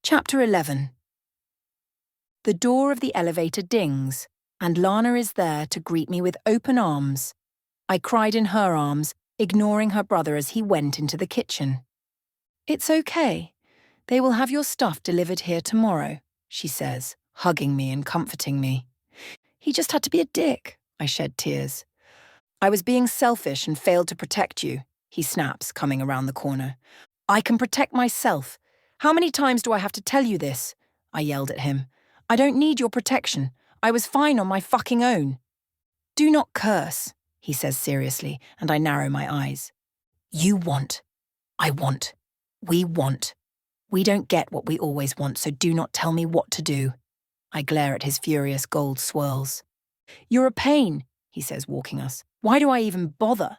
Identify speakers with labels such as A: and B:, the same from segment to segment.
A: Chapter 11. The door of the elevator dings, and Lana is there to greet me with open arms. I cried in her arms, ignoring her brother as he went into the kitchen. "It's okay. They will have your stuff delivered here tomorrow," she says, hugging me and comforting me. "He just had to be a dick," I shed tears. "I was being selfish and failed to protect you," he snaps, coming around the corner. "I can protect myself. How many times do I have to tell you this?" I yelled at him. "I don't need your protection. I was fine on my fucking own." "Do not curse," he says seriously, and I narrow my eyes. "You want. I want. We want. We don't get what we always want, so do not tell me what to do." I glare at his furious gold swirls. "You're a pain," he says, walking us. "Why do I even bother?"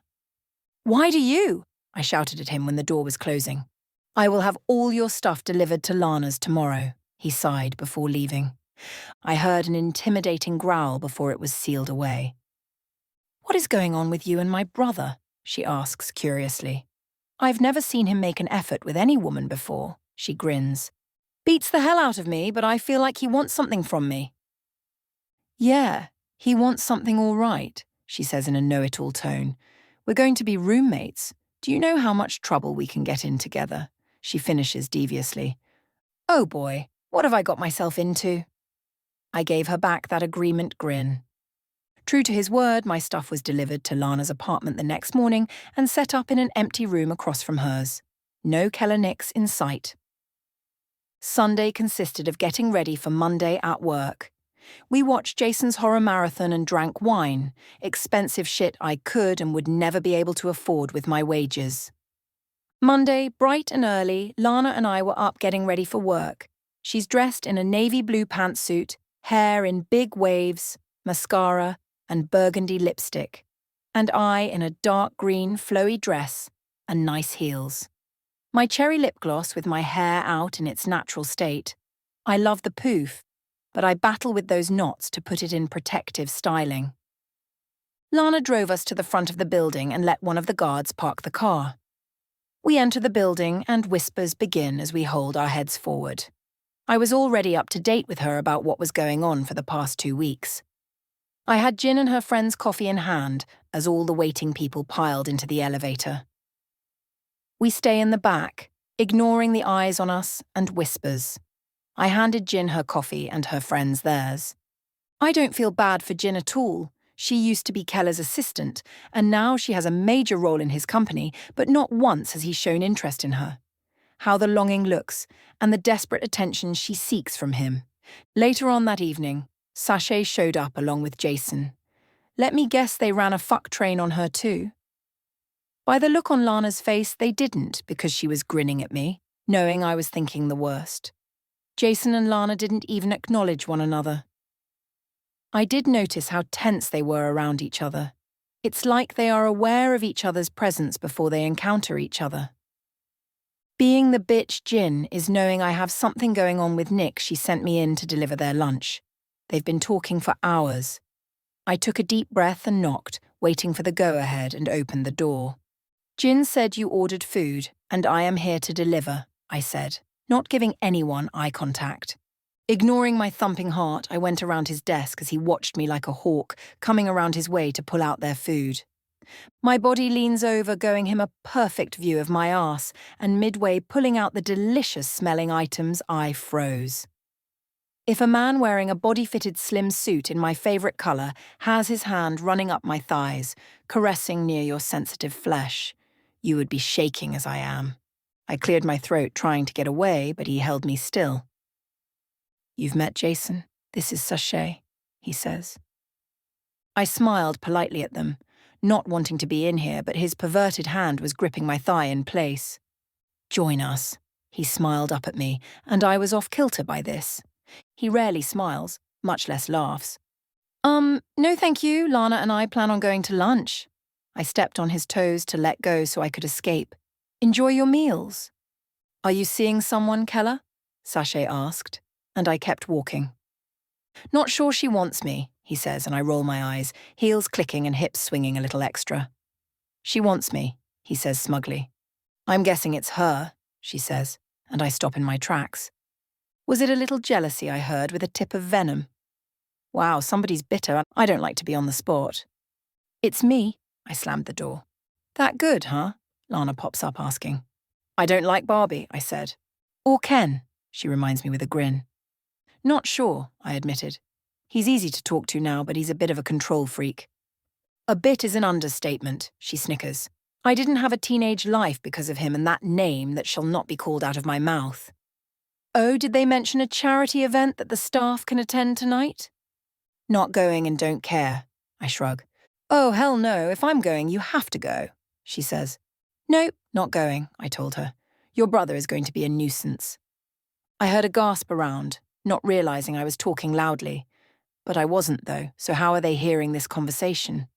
A: "Why do you?" I shouted at him when the door was closing. "I will have all your stuff delivered to Lana's tomorrow," he sighed before leaving. I heard an intimidating growl before it was sealed away. "What is going on with you and my brother?" she asks curiously. "I've never seen him make an effort with any woman before," she grins. "Beats the hell out of me, but I feel like he wants something from me." "Yeah, he wants something all right," she says in a know-it-all tone. "We're going to be roommates. Do you know how much trouble we can get in together?" She finishes deviously. "Oh boy, what have I got myself into?" I gave her back that agreement grin. True to his word, my stuff was delivered to Lana's apartment the next morning and set up in an empty room across from hers. No Keller Niques in sight. Sunday consisted of getting ready for Monday at work. We watched Jason's horror marathon and drank wine, expensive shit I could and would never be able to afford with my wages. Monday, bright and early, Lana and I were up getting ready for work. She's dressed in a navy blue pantsuit, hair in big waves, mascara, and burgundy lipstick, and I in a dark green flowy dress and nice heels. My cherry lip gloss with my hair out in its natural state. I love the poof, but I battle with those knots to put it in protective styling. Lana drove us to the front of the building and let one of the guards park the car. We enter the building and whispers begin as we hold our heads forward. I was already up to date with her about what was going on for the past 2 weeks. I had Gin and her friend's coffee in hand as all the waiting people piled into the elevator. We stay in the back, ignoring the eyes on us and whispers. I handed Gin her coffee and her friends theirs. I don't feel bad for Gin at all. She used to be Keller's assistant, and now she has a major role in his company, but not once has he shown interest in her. How the longing looks, and the desperate attention she seeks from him. Later on that evening, Sachet showed up along with Jason. Let me guess they ran a fuck train on her too. By the look on Lana's face, they didn't, because she was grinning at me, knowing I was thinking the worst. Jason and Lana didn't even acknowledge one another. I did notice how tense they were around each other. It's like they are aware of each other's presence before they encounter each other. Being the bitch Gin is knowing I have something going on with Nique. She sent me in to deliver their lunch. They've been talking for hours. I took a deep breath and knocked, waiting for the go-ahead, and opened the door. "Gin said you ordered food, and I am here to deliver," I said, not giving anyone eye contact. Ignoring my thumping heart, I went around his desk as he watched me like a hawk, coming around his way to pull out their food. My body leans over, giving him a perfect view of my arse, and midway pulling out the delicious-smelling items, I froze. If a man wearing a body-fitted slim suit in my favourite colour has his hand running up my thighs, caressing near your sensitive flesh, you would be shaking as I am. I cleared my throat trying to get away, but he held me still. "You've met Jason. This is Sachet," he says. I smiled politely at them, not wanting to be in here, but his perverted hand was gripping my thigh in place. "Join us." He smiled up at me, and I was off kilter by this. He rarely smiles, much less laughs. No thank you, Lana and I plan on going to lunch." I stepped on his toes to let go so I could escape. "Enjoy your meals." "Are you seeing someone, Keller?" Sachet asked, and I kept walking. "Not sure she wants me," he says, and I roll my eyes, heels clicking and hips swinging a little extra. "She wants me," he says smugly. "I'm guessing it's her," she says, and I stop in my tracks. Was it a little jealousy I heard with a tip of venom? Wow, somebody's bitter. I don't like to be on the spot. It's me. I slammed the door. That good, huh? Lana pops up asking. I don't like Barbie, I said. Or Ken, she reminds me with a grin. Not sure, I admitted. He's easy to talk to now, but he's a bit of a control freak. A bit is an understatement, she snickers. I didn't have a teenage life because of him and that name that shall not be called out of my mouth. Oh, did they mention a charity event that the staff can attend tonight? Not going and don't care, I shrug. Oh, hell no, if I'm going, you have to go, she says. Nope, not going, I told her. Your brother is going to be a nuisance. I heard a gasp around, not realizing I was talking loudly. But I wasn't, though, so how are they hearing this conversation?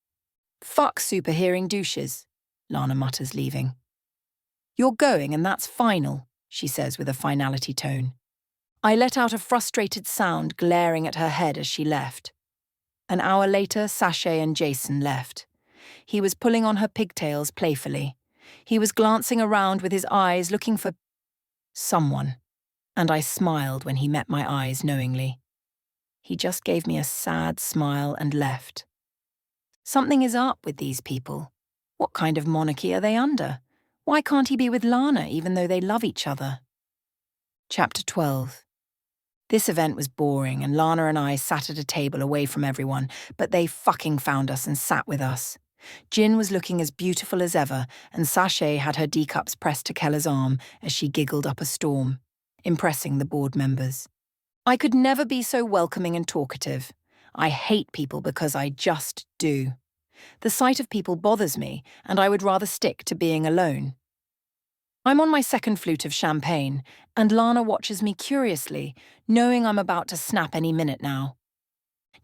A: Fuck super-hearing douches, Lana mutters, leaving. You're going and that's final, she says with a finality tone. I let out a frustrated sound, glaring at her head as she left. An hour later, Sachet and Jason left. He was pulling on her pigtails playfully. He was glancing around with his eyes looking for someone, and I smiled when he met my eyes knowingly. He just gave me a sad smile and left. Something is up with these people. What kind of monarchy are they under? Why can't he be with Lana even though they love each other? Chapter 12. This event was boring and Lana and I sat at a table away from everyone, but they fucking found us and sat with us. Jin was looking as beautiful as ever, and Sachet had her D-cups pressed to Keller's arm as she giggled up a storm, impressing the board members. I could never be so welcoming and talkative. I hate people because I just do. The sight of people bothers me, and I would rather stick to being alone. I'm on my second flute of champagne, and Lana watches me curiously, knowing I'm about to snap any minute now.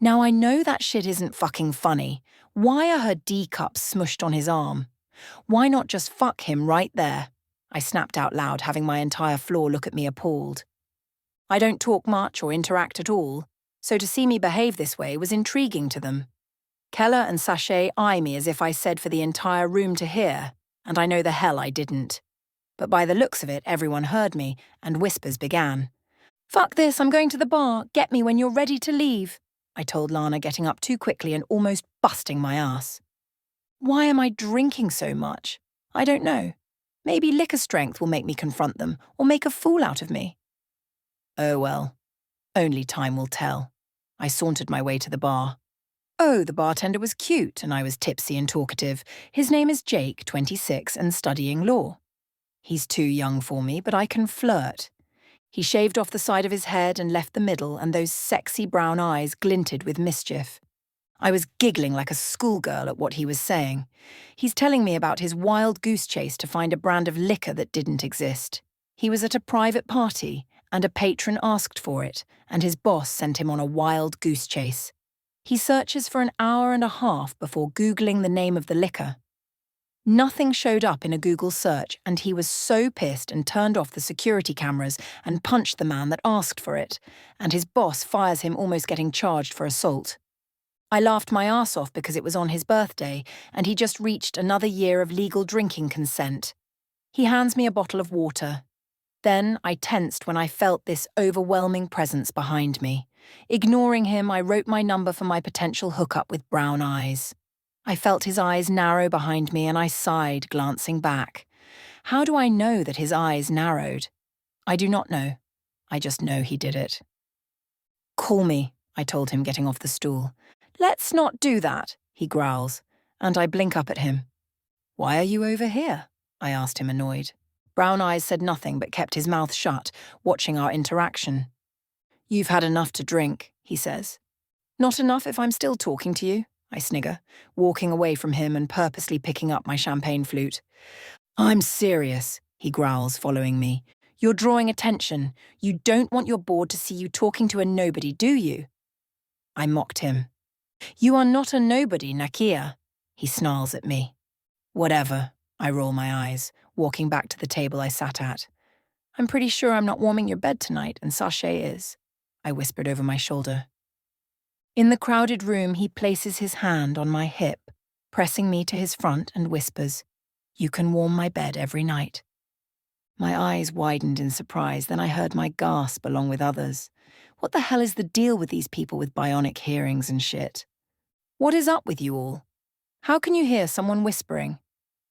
A: Now I know that shit isn't fucking funny. Why are her D-cups smushed on his arm? Why not just fuck him right there? I snapped out loud, having my entire floor look at me appalled. I don't talk much or interact at all, so to see me behave this way was intriguing to them. Keller and Sachet eye me as if I said for the entire room to hear, and I know the hell I didn't. But by the looks of it, everyone heard me, and whispers began. Fuck this, I'm going to the bar. Get me when you're ready to leave, I told Lana, getting up too quickly and almost busting my ass. Why am I drinking so much? I don't know. Maybe liquor strength will make me confront them, or make a fool out of me. Oh well, only time will tell. I sauntered my way to the bar. Oh, the bartender was cute, and I was tipsy and talkative. His name is Jake, 26, and studying law. He's too young for me, but I can flirt. He shaved off the side of his head and left the middle, and those sexy brown eyes glinted with mischief. I was giggling like a schoolgirl at what he was saying. He's telling me about his wild goose chase to find a brand of liquor that didn't exist. He was at a private party, and a patron asked for it, and his boss sent him on a wild goose chase. He searches for an hour and a half before Googling the name of the liquor. Nothing showed up in a Google search, and he was so pissed and turned off the security cameras and punched the man that asked for it, and his boss fires him, almost getting charged for assault. I laughed my ass off because it was on his birthday, and he just reached another year of legal drinking consent. He hands me a bottle of water. Then I tensed when I felt this overwhelming presence behind me. Ignoring him, I wrote my number for my potential hookup with brown eyes. I felt his eyes narrow behind me and I sighed, glancing back. How do I know that his eyes narrowed? I do not know. I just know he did it. Call me, I told him, getting off the stool. Let's not do that, he growls, and I blink up at him. Why are you over here? I asked him, annoyed. Brown Eyes said nothing but kept his mouth shut, watching our interaction. You've had enough to drink, he says. Not enough if I'm still talking to you, I snigger, walking away from him and purposely picking up my champagne flute. I'm serious, he growls, following me. You're drawing attention. You don't want your board to see you talking to a nobody, do you? I mocked him. You are not a nobody, Nakia, he snarls at me. Whatever, I roll my eyes, walking back to the table I sat at. I'm pretty sure I'm not warming your bed tonight, and Sachet is, I whispered over my shoulder. In the crowded room, he places his hand on my hip, pressing me to his front and whispers, You can warm my bed every night. My eyes widened in surprise, then I heard my gasp along with others. What the hell is the deal with these people with bionic hearings and shit? What is up with you all? How can you hear someone whispering?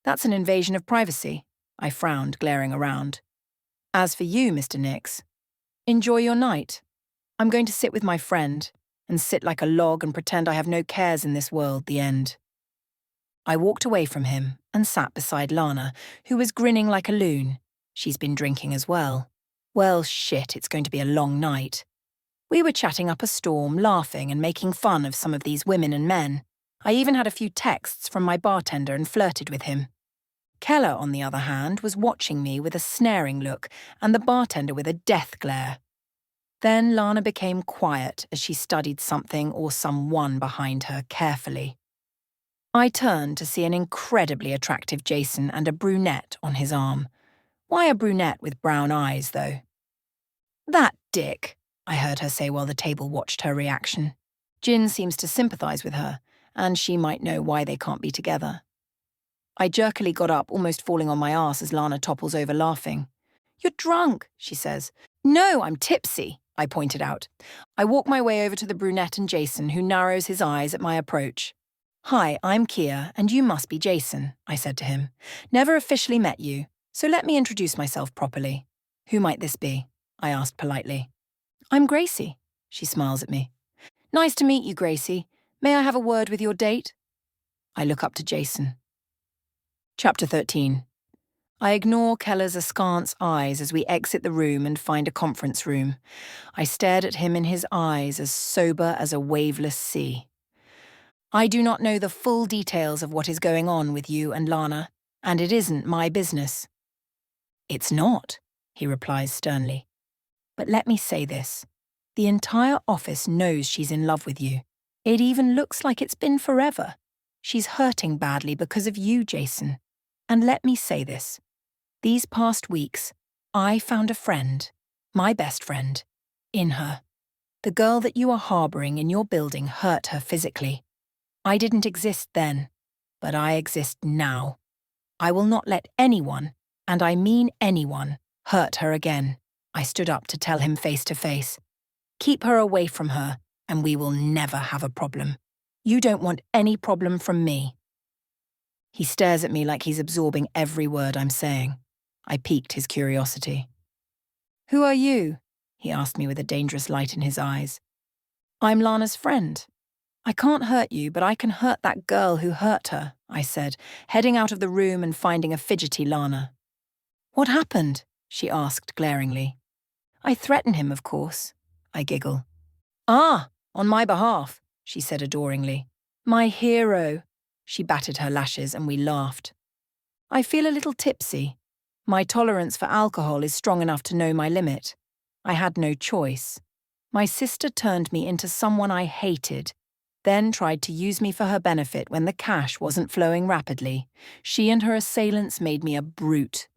A: That's an invasion of privacy. I frowned, glaring around. As for you, Mr. Nique, enjoy your night. I'm going to sit with my friend and sit like a log and pretend I have no cares in this world, the end. I walked away from him and sat beside Lana, who was grinning like a loon. She's been drinking as well. Well, shit, it's going to be a long night. We were chatting up a storm, laughing and making fun of some of these women and men. I even had a few texts from my bartender and flirted with him. Keller, on the other hand, was watching me with a snaring look and the bartender with a death glare. Then Lana became quiet as she studied something or someone behind her carefully. I turned to see an incredibly attractive Jason and a brunette on his arm. Why a brunette with brown eyes, though? That dick, I heard her say while the table watched her reaction. Jin seems to sympathise with her, and she might know why they can't be together. I jerkily got up, almost falling on my arse as Lana topples over laughing. You're drunk, she says. No, I'm tipsy, I pointed out. I walk my way over to the brunette and Jason, who narrows his eyes at my approach. Hi, I'm Kia, and you must be Jason, I said to him. Never officially met you, so let me introduce myself properly. Who might this be? I asked politely. I'm Gracie, she smiles at me. Nice to meet you, Gracie. May I have a word with your date? I look up to Jason. Chapter 13. I ignore Keller's askance eyes as we exit the room and find a conference room. I stared at him in his eyes as sober as a waveless sea. I do not know the full details of what is going on with you and Lana, and it isn't my business. It's not, he replies sternly. But let me say this. The entire office knows she's in love with you. It even looks like it's been forever. She's hurting badly because of you, Jason. And let me say this. These past weeks, I found a friend, my best friend, in her. The girl that you are harbouring in your building hurt her physically. I didn't exist then, but I exist now. I will not let anyone, and I mean anyone, hurt her again. I stood up to tell him face to face. Keep her away from her, and we will never have a problem. You don't want any problem from me. He stares at me like he's absorbing every word I'm saying. I piqued his curiosity. Who are you? He asked me with a dangerous light in his eyes. I'm Lana's friend. I can't hurt you, but I can hurt that girl who hurt her, I said, heading out of the room and finding a fidgety Lana. What happened? She asked glaringly. I threaten him, of course. I giggle. Ah, on my behalf, she said adoringly. My hero. She batted her lashes and we laughed. I feel a little tipsy. My tolerance for alcohol is strong enough to know my limit. I had no choice. My sister turned me into someone I hated, then tried to use me for her benefit when the cash wasn't flowing rapidly. She and her assailants made me a brute.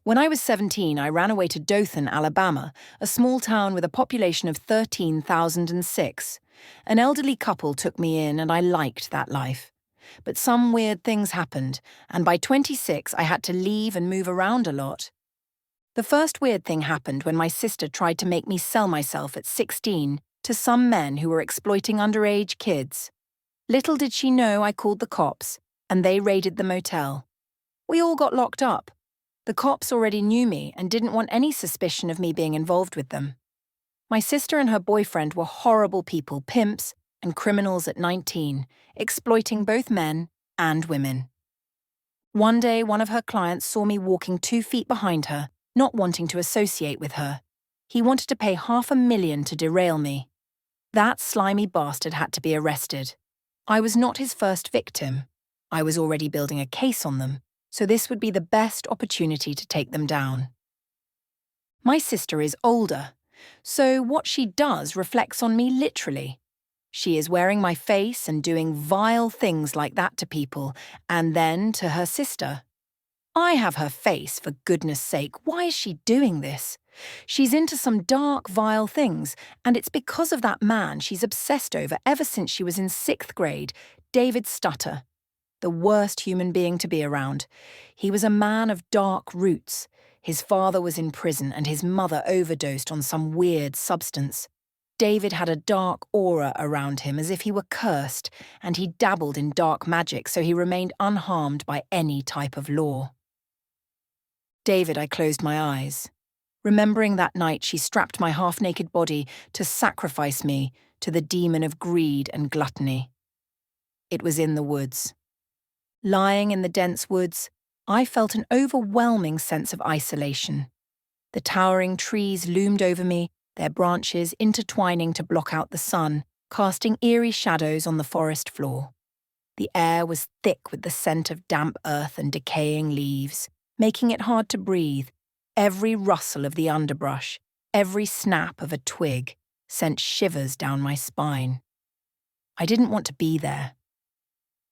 A: When I was 17, I ran away to Dothan, Alabama, a small town with a population of 13,006. An elderly couple took me in and I liked that life. But some weird things happened, and by 26 I had to leave and move around a lot. The first weird thing happened when my sister tried to make me sell myself at 16 to some men who were exploiting underage kids. Little did she know I called the cops, and they raided the motel. We all got locked up. The cops already knew me and didn't want any suspicion of me being involved with them. My sister and her boyfriend were horrible people, pimps, and criminals at 19, exploiting both men and women. One day, one of her clients saw me walking 2 feet behind her, not wanting to associate with her. He wanted to pay $500,000 to derail me. That slimy bastard had to be arrested. I was not his first victim. I was already building a case on them, so this would be the best opportunity to take them down. My sister is older, so what she does reflects on me literally. She is wearing my face and doing vile things like that to people, and then to her sister. I have her face, for goodness sake. Why is she doing this? She's into some dark, vile things, and it's because of that man she's obsessed over ever since she was in 6th grade, David Stutter. The worst human being to be around. He was a man of dark roots. His father was in prison and his mother overdosed on some weird substance. David had a dark aura around him as if he were cursed, and he dabbled in dark magic so he remained unharmed by any type of law. David, I closed my eyes. Remembering that night she strapped my half-naked body to sacrifice me to the demon of greed and gluttony. It was in the woods. Lying in the dense woods, I felt an overwhelming sense of isolation. The towering trees loomed over me, their branches intertwining to block out the sun, casting eerie shadows on the forest floor. The air was thick with the scent of damp earth and decaying leaves, making it hard to breathe. Every rustle of the underbrush, every snap of a twig, sent shivers down my spine. I didn't want to be there.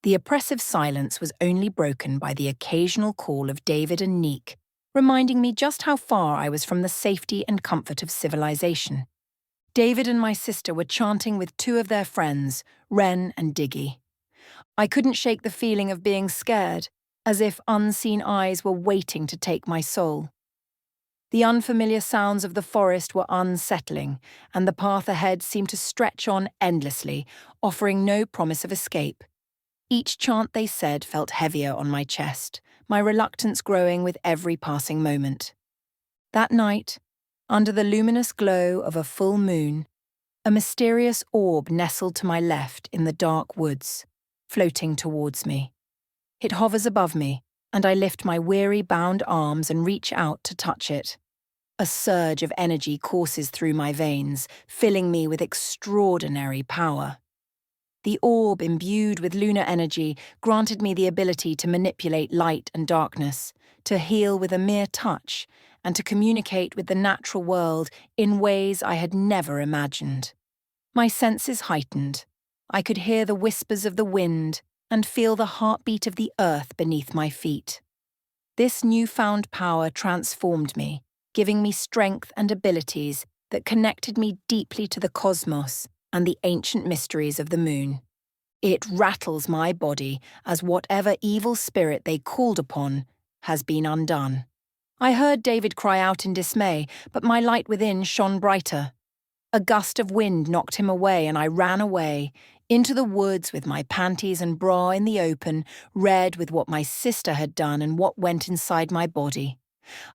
A: The oppressive silence was only broken by the occasional call of David and Nique, reminding me just how far I was from the safety and comfort of civilization. David and my sister were chanting with two of their friends, Wren and Diggy. I couldn't shake the feeling of being scared, as if unseen eyes were waiting to take my soul. The unfamiliar sounds of the forest were unsettling, and the path ahead seemed to stretch on endlessly, offering no promise of escape. Each chant they said felt heavier on my chest, my reluctance growing with every passing moment. That night, under the luminous glow of a full moon, a mysterious orb nestled to my left in the dark woods, floating towards me. It hovers above me, and I lift my weary, bound arms and reach out to touch it. A surge of energy courses through my veins, filling me with extraordinary power. The orb, imbued with lunar energy, granted me the ability to manipulate light and darkness, to heal with a mere touch, and to communicate with the natural world in ways I had never imagined. My senses heightened. I could hear the whispers of the wind and feel the heartbeat of the earth beneath my feet. This newfound power transformed me, giving me strength and abilities that connected me deeply to the cosmos and the ancient mysteries of the moon. It rattles my body as whatever evil spirit they called upon has been undone. I heard David cry out in dismay, but my light within shone brighter. A gust of wind knocked him away, and I ran away, into the woods with my panties and bra in the open, red with what my sister had done and what went inside my body.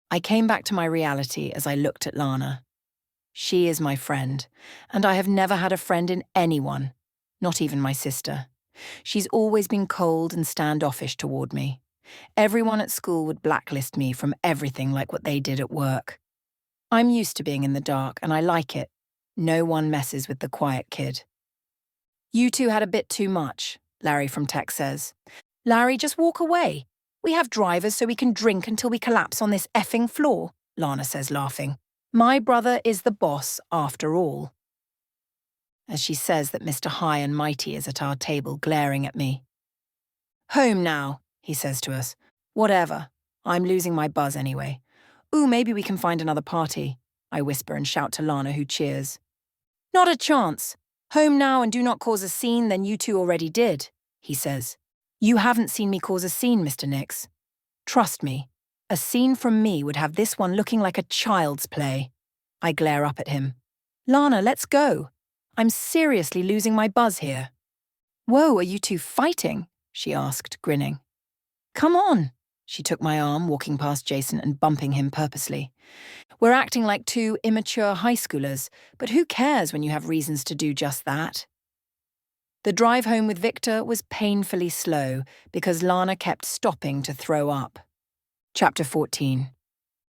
A: I came back to my reality as I looked at Lana. She is my friend, and I have never had a friend in anyone, not even my sister. She's always been cold and standoffish toward me. Everyone at school would blacklist me from everything like what they did at work. I'm used to being in the dark, and I like it. No one messes with the quiet kid. You two had a bit too much, Larry from Tech says. Larry, just walk away. We have drivers so we can drink until we collapse on this effing floor, Lana says, laughing. My brother is the boss, after all. As she says that Mr. High and Mighty is at our table glaring at me. Home now, he says to us. Whatever. I'm losing my buzz anyway. Ooh, maybe we can find another party, I whisper and shout to Lana, who cheers. Not a chance. Home now and do not cause a scene, then you two already did, he says. You haven't seen me cause a scene, Mr. Nix. Trust me, a scene from me would have this one looking like a child's play. I glare up at him. Lana, let's go. I'm seriously losing my buzz here. Whoa, are you two fighting? She asked, grinning. Come on. She took my arm, walking past Jason and bumping him purposely. We're acting like two immature high schoolers, but who cares when you have reasons to do just that? The drive home with Victor was painfully slow because Lana kept stopping to throw up. Chapter 14.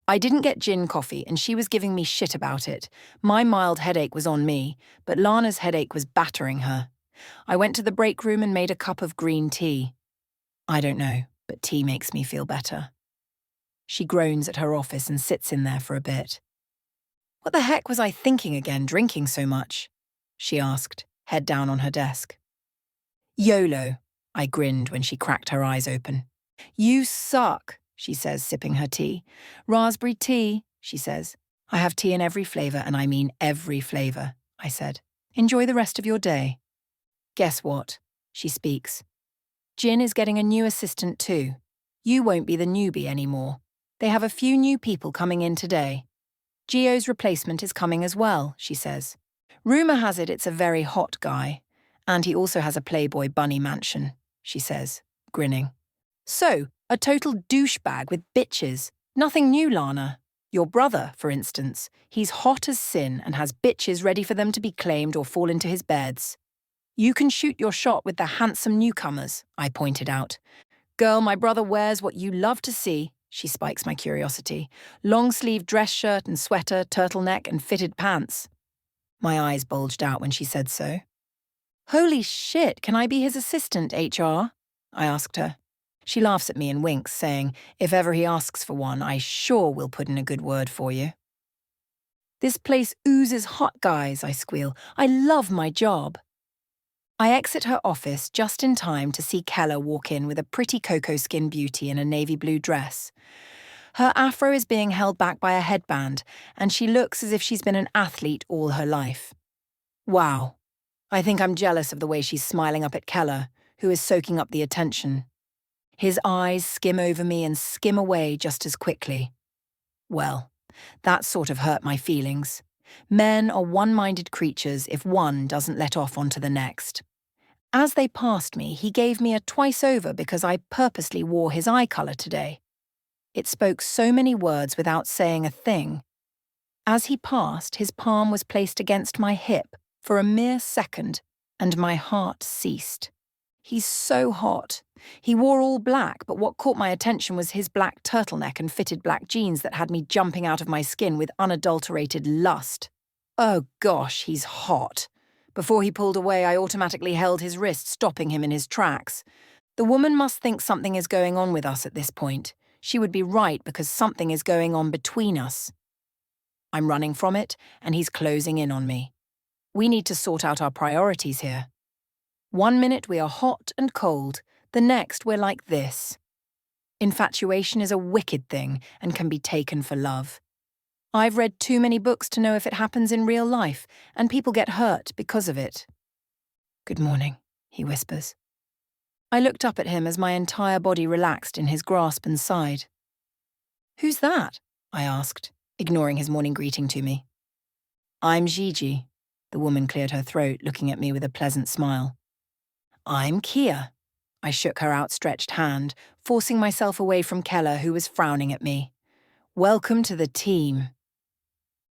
A: I didn't get gin coffee and she was giving me shit about it. My mild headache was on me, but Lana's headache was battering her. I went to the break room and made a cup of green tea. I don't know, but tea makes me feel better. She groans at her office and sits in there for a bit. What the heck was I thinking again, drinking so much? She asked, head down on her desk. YOLO, I grinned when she cracked her eyes open. You suck, she says, sipping her tea. Raspberry tea, she says. I have tea in every flavour, and I mean every flavour, I said. Enjoy the rest of your day. Guess what? She speaks. Gin is getting a new assistant too. You won't be the newbie anymore. They have a few new people coming in today. Gio's replacement is coming as well, she says. Rumour has it it's a very hot guy. And he also has a Playboy bunny mansion, she says, grinning. So, a total douchebag with bitches. Nothing new, Lana. Your brother, for instance, he's hot as sin and has bitches ready for them to be claimed or fall into his beds. You can shoot your shot with the handsome newcomers, I pointed out. Girl, my brother wears what you love to see, she spikes my curiosity. Long-sleeve dress shirt and sweater, turtleneck and fitted pants. My eyes bulged out when she said so. Holy shit, can I be his assistant, HR? I asked her. She laughs at me and winks, saying, if ever he asks for one, I sure will put in a good word for you. This place oozes hot guys, I squeal. I love my job. I exit her office just in time to see Keller walk in with a pretty cocoa skin beauty in a navy blue dress. Her afro is being held back by a headband, and she looks as if she's been an athlete all her life. Wow. I think I'm jealous of the way she's smiling up at Keller, who is soaking up the attention. His eyes skim over me and skim away just as quickly. Well, that sort of hurt my feelings. Men are one-minded creatures if one doesn't let off onto the next. As they passed me, he gave me a twice-over because I purposely wore his eye colour today. It spoke so many words without saying a thing. As he passed, his palm was placed against my hip for a mere second, and my heart ceased. He's so hot. He wore all black, but what caught my attention was his black turtleneck and fitted black jeans that had me jumping out of my skin with unadulterated lust. Oh gosh, he's hot. Before he pulled away, I automatically held his wrist, stopping him in his tracks. The woman must think something is going on with us at this point. She would be right because something is going on between us. I'm running from it, and he's closing in on me. We need to sort out our priorities here. 1 minute we are hot and cold, the next we're like this. Infatuation is a wicked thing and can be taken for love. I've read too many books to know if it happens in real life, and people get hurt because of it. Good morning, he whispers. I looked up at him as my entire body relaxed in his grasp and sighed. Who's that? I asked, ignoring his morning greeting to me. I'm Gigi. The woman cleared her throat, looking at me with a pleasant smile. I'm Kia. I shook her outstretched hand, forcing myself away from Keller, who was frowning at me. Welcome to the team.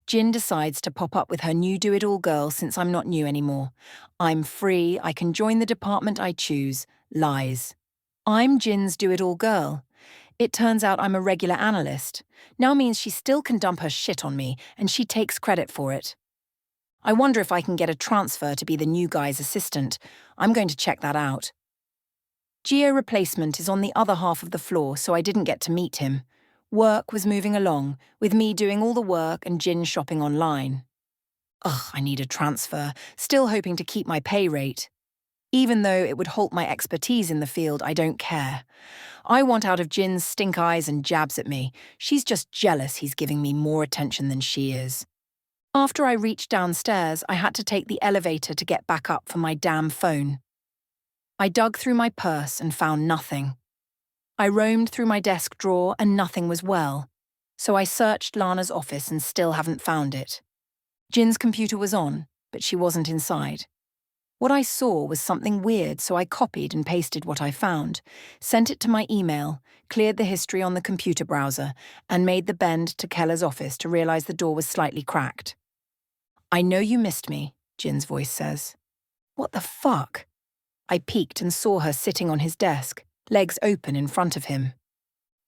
A: Jin decides to pop up with her new do-it-all girl since I'm not new anymore. I'm free, I can join the department I choose. Lies. I'm Jin's do-it-all girl. It turns out I'm a regular analyst. Now means she still can dump her shit on me, and she takes credit for it. I wonder if I can get a transfer to be the new guy's assistant. I'm going to check that out. Gio replacement is on the other half of the floor, so I didn't get to meet him. Work was moving along, with me doing all the work and Jin shopping online. Ugh, I need a transfer, still hoping to keep my pay rate. Even though it would halt my expertise in the field, I don't care. I want out of Jin's stink eyes and jabs at me. She's just jealous he's giving me more attention than she is. After I reached downstairs, I had to take the elevator to get back up for my damn phone. I dug through my purse and found nothing. I roamed through my desk drawer and nothing was well, so I searched Lana's office and still haven't found it. Jin's computer was on, but she wasn't inside. What I saw was something weird, so I copied and pasted what I found, sent it to my email, cleared the history on the computer browser, and made the bend to Keller's office to realize the door was slightly cracked. I know you missed me, Jin's voice says. What the fuck? I peeked and saw her sitting on his desk, legs open in front of him.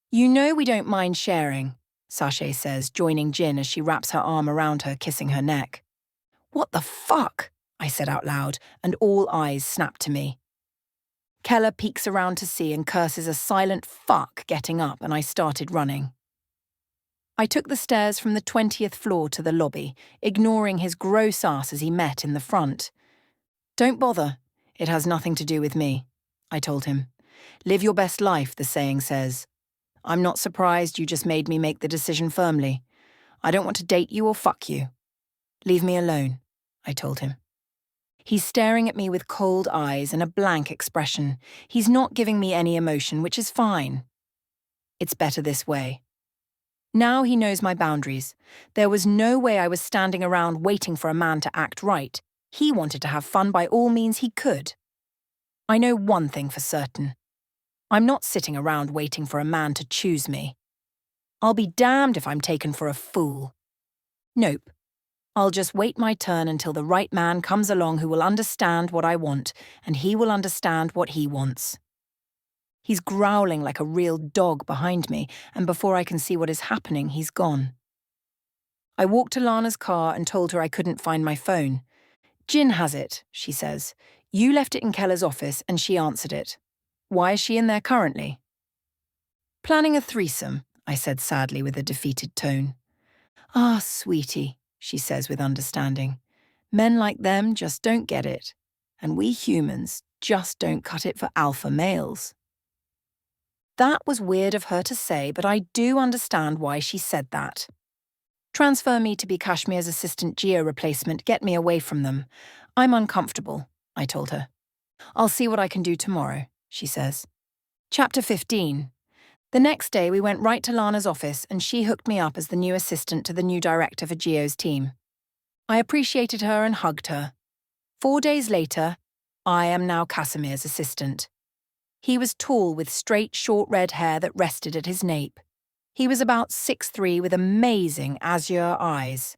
A: You know we don't mind sharing, Sachet says, joining Jin as she wraps her arm around her, kissing her neck. What the fuck? I said out loud, and all eyes snapped to me. Keller peeks around to see and curses a silent fuck getting up, and I started running. I took the stairs from the 20th floor to the lobby, ignoring his gross ass as he met in the front. Don't bother. It has nothing to do with me, I told him. Live your best life, the saying says. I'm not surprised you just made me make the decision firmly. I don't want to date you or fuck you. Leave me alone, I told him. He's staring at me with cold eyes and a blank expression. He's not giving me any emotion, which is fine. It's better this way. Now he knows my boundaries. There was no way I was standing around waiting for a man to act right. He wanted to have fun by all means he could. I know one thing for certain. I'm not sitting around waiting for a man to choose me. I'll be damned if I'm taken for a fool. Nope. I'll just wait my turn until the right man comes along who will understand what I want, and he will understand what he wants. He's growling like a real dog behind me, and before I can see what is happening, he's gone. I walked to Lana's car and told her I couldn't find my phone. Jin has it, she says. You left it in Keller's office and she answered it. Why is she in there currently? Planning a threesome, I said sadly with a defeated tone. Ah, sweetie, she says with understanding. Men like them just don't get it. And we humans just don't cut it for alpha males. That was weird of her to say, but I do understand why she said that. Transfer me to be Kashmir's assistant geo replacement, get me away from them. I'm uncomfortable, I told her. I'll see what I can do tomorrow, she says. Chapter 15. The next day we went right to Lana's office and she hooked me up as the new assistant to the new director for Geo's team. I appreciated her and hugged her. 4 days later, I am now Casimir's assistant. He was tall with straight, short red hair that rested at his nape. He was about 6'3" with amazing azure eyes.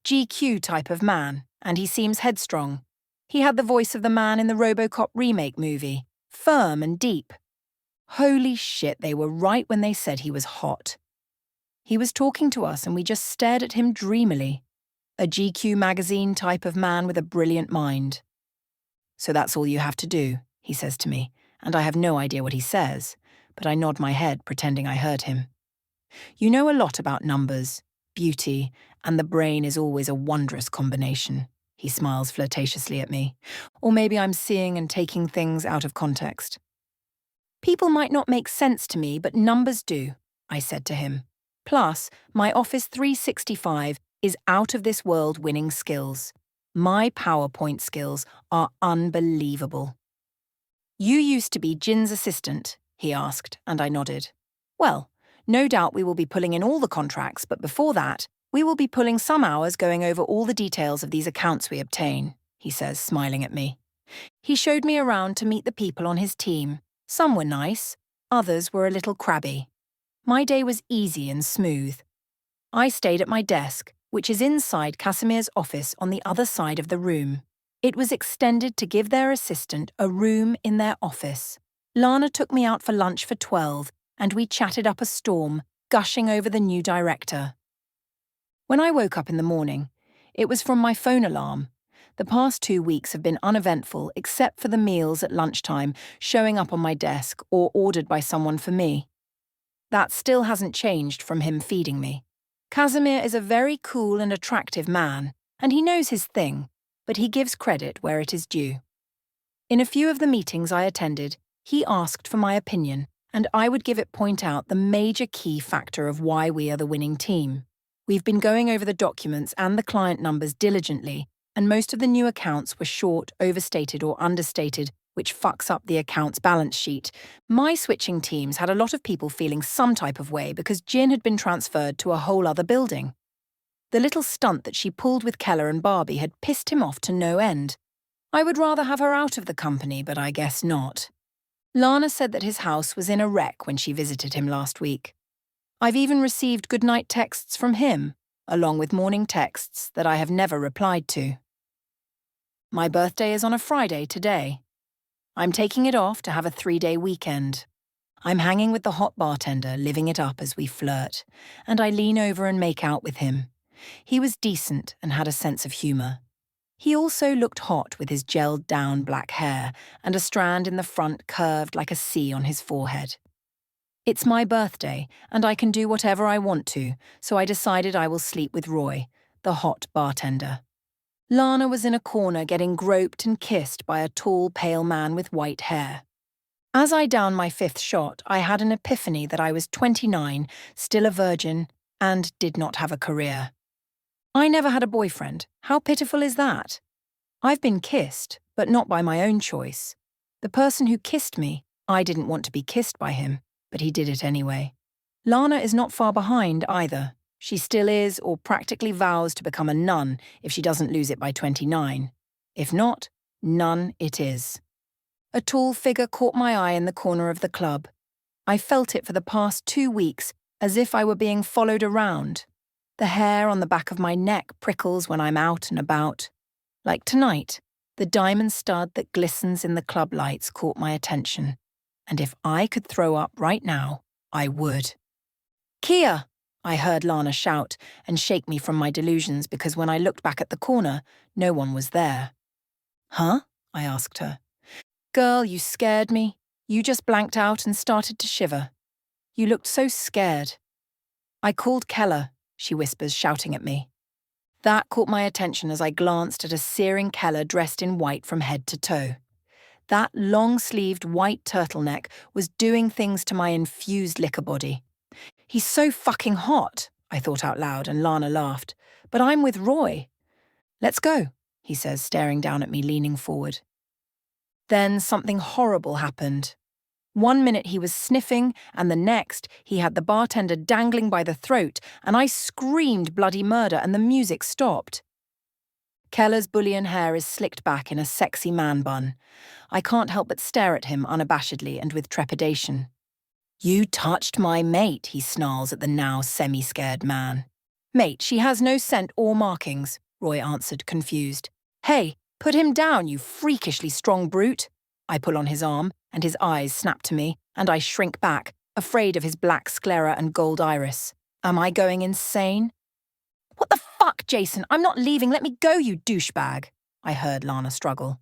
A: GQ type of man, and he seems headstrong. He had the voice of the man in the RoboCop remake movie, firm and deep. Holy shit, they were right when they said he was hot. He was talking to us and we just stared at him dreamily. A GQ magazine type of man with a brilliant mind. So that's all you have to do, he says to me, and I have no idea what he says, but I nod my head pretending I heard him. You know a lot about numbers, beauty, and the brain is always a wondrous combination. He smiles flirtatiously at me. Or maybe I'm seeing and taking things out of context. People might not make sense to me, but numbers do, I said to him. Plus, my Office 365 is out of this world winning skills. My PowerPoint skills are unbelievable. You used to be Jin's assistant, he asked, and I nodded. Well, no doubt we will be pulling in all the contracts, but before that, we will be pulling some hours going over all the details of these accounts we obtain, he says, smiling at me. He showed me around to meet the people on his team. Some were nice, others were a little crabby. My day was easy and smooth. I stayed at my desk, which is inside Casimir's office on the other side of the room. It was extended to give their assistant a room in their office. Lana took me out for lunch for 12, and we chatted up a storm, gushing over the new director. When I woke up in the morning, it was from my phone alarm. The past 2 weeks have been uneventful except for the meals at lunchtime showing up on my desk or ordered by someone for me. That still hasn't changed from him feeding me. Casimir is a very cool and attractive man, and he knows his thing, but he gives credit where it is due. In a few of the meetings I attended, he asked for my opinion, and I would point out the major key factor of why we are the winning team. We've been going over the documents and the client numbers diligently, and most of the new accounts were short, overstated or understated, which fucks up the account's balance sheet. My switching teams had a lot of people feeling some type of way because Jin had been transferred to a whole other building. The little stunt that she pulled with Keller and Barbie had pissed him off to no end. I would rather have her out of the company, but I guess not. Lana said that his house was in a wreck when she visited him last week. I've even received goodnight texts from him, along with morning texts that I have never replied to. My birthday is on a Friday today. I'm taking it off to have a 3-day weekend. I'm hanging with the hot bartender, living it up as we flirt, and I lean over and make out with him. He was decent and had a sense of humour. He also looked hot with his gelled-down black hair and a strand in the front curved like a C on his forehead. It's my birthday, and I can do whatever I want to, so I decided I will sleep with Roy, the hot bartender. Lana was in a corner getting groped and kissed by a tall, pale man with white hair. As I downed my 5th shot, I had an epiphany that I was 29, still a virgin, and did not have a career. I never had a boyfriend. How pitiful is that? I've been kissed, but not by my own choice. The person who kissed me, I didn't want to be kissed by him, but he did it anyway. Lana is not far behind either. She still is or practically vows to become a nun if she doesn't lose it by 29. If not, none it is. A tall figure caught my eye in the corner of the club. I felt it for the past 2 weeks, as if I were being followed around. The hair on the back of my neck prickles when I'm out and about. Like tonight, the diamond stud that glistens in the club lights caught my attention. And if I could throw up right now, I would. "Kia!" I heard Lana shout and shake me from my delusions because when I looked back at the corner, no one was there. "Huh?" I asked her. "Girl, you scared me. You just blanked out and started to shiver. You looked so scared." "I called Keller," she whispers, shouting at me. That caught my attention as I glanced at a searing Keller dressed in white from head to toe. That long-sleeved white turtleneck was doing things to my infused liquor body. "He's so fucking hot," I thought out loud, and Lana laughed. "But I'm with Roy." "Let's go," he says, staring down at me, leaning forward. Then something horrible happened. 1 minute he was sniffing, and the next he had the bartender dangling by the throat, and I screamed bloody murder and the music stopped. Keller's bullion hair is slicked back in a sexy man bun. I can't help but stare at him unabashedly and with trepidation. "You touched my mate," he snarls at the now semi-scared man. "Mate, she has no scent or markings," Roy answered, confused. "Hey, put him down, you freakishly strong brute." I pull on his arm, and his eyes snap to me, and I shrink back, afraid of his black sclera and gold iris. Am I going insane? "What the fuck, Jason? I'm not leaving. Let me go, you douchebag," I heard Lana struggle.